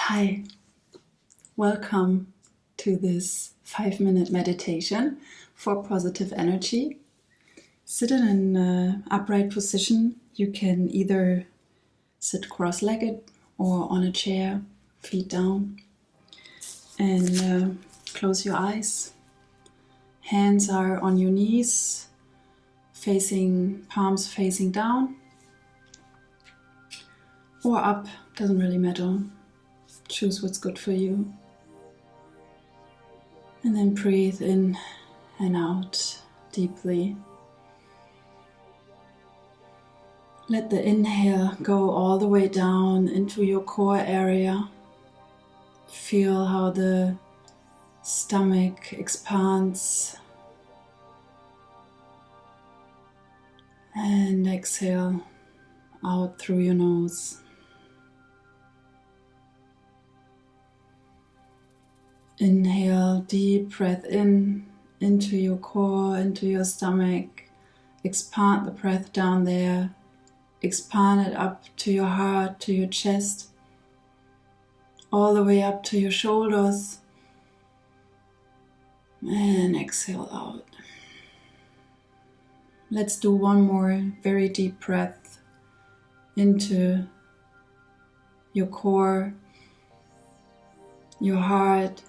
Hi, welcome to this 5-minute meditation for positive energy. Sit in an upright position. You can either sit cross-legged or on a chair, feet down, and close your eyes. Hands are on your knees, palms facing down or up, doesn't really matter. Choose what's good for you. And then breathe in and out deeply. Let the inhale go all the way down into your core area. Feel how the stomach expands. And exhale out through your nose. Inhale, deep breath in, into your core, into your stomach. Expand the breath down there. Expand it up to your heart, to your chest, all the way up to your shoulders. And exhale out. Let's do one more very deep breath into your core, your heart,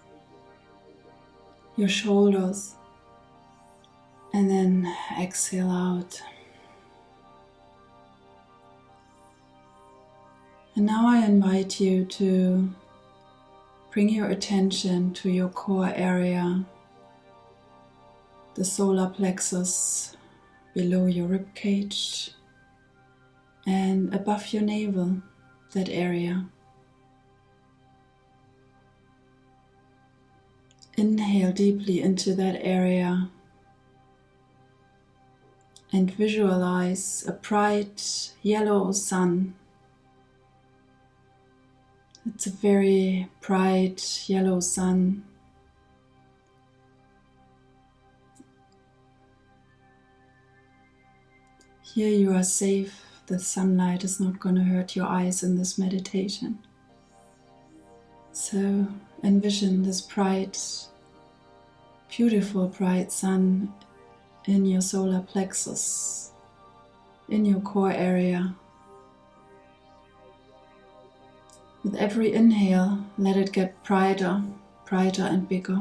your shoulders, and then exhale out. And now I invite you to bring your attention to your core area, the solar plexus below your rib cage and above your navel, that area. Inhale deeply into that area and visualize a bright yellow sun. It's a very bright yellow sun. Here you are safe. The sunlight is not going to hurt your eyes in this meditation. So envision this bright, beautiful bright sun in your solar plexus, in your core area. With every inhale, let it get brighter, brighter and bigger.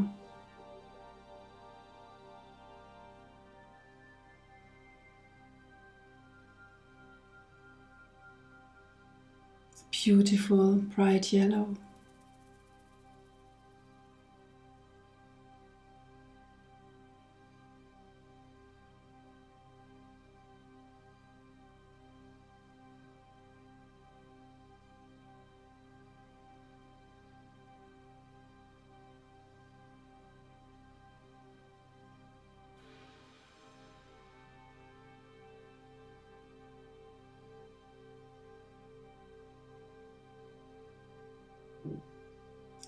It's beautiful, bright yellow.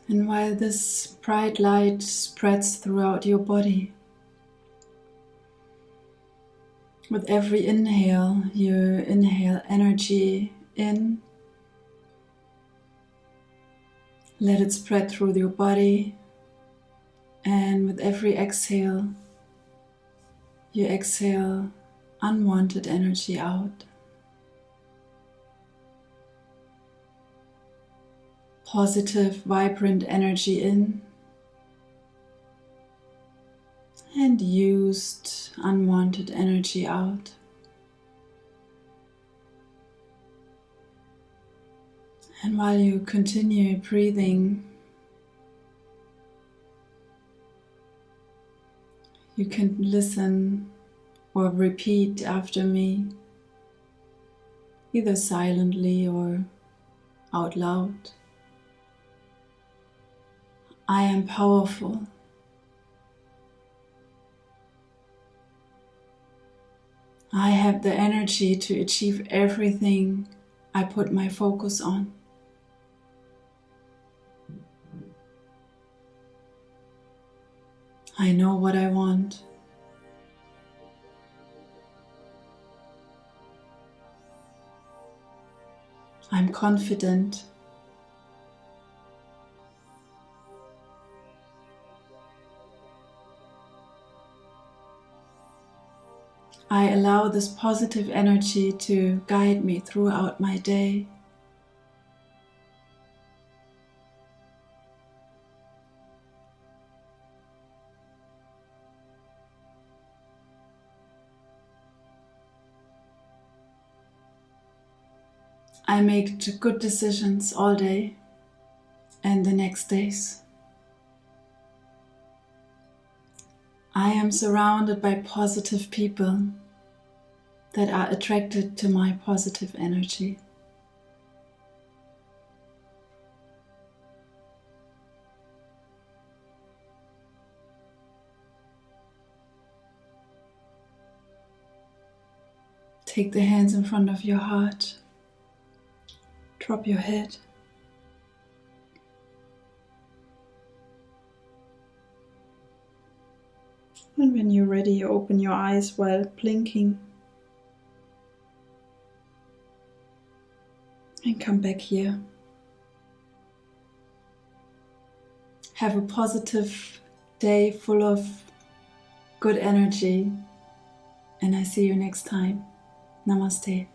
And while this bright light spreads throughout your body, with every inhale, you inhale energy in. Let it spread through your body. And with every exhale, you exhale unwanted energy out. Positive, vibrant energy in, and used, unwanted energy out. And while you continue breathing, you can listen or repeat after me, either silently or out loud. I am powerful. I have the energy to achieve everything I put my focus on. I know what I want. I'm confident. I allow this positive energy to guide me throughout my day. I make good decisions all day and the next days. I am surrounded by positive people that are attracted to my positive energy. Take the hands in front of your heart. Drop your head. And when you're ready, open your eyes while blinking. And come back here. Have a positive day full of good energy. And I see you next time. Namaste.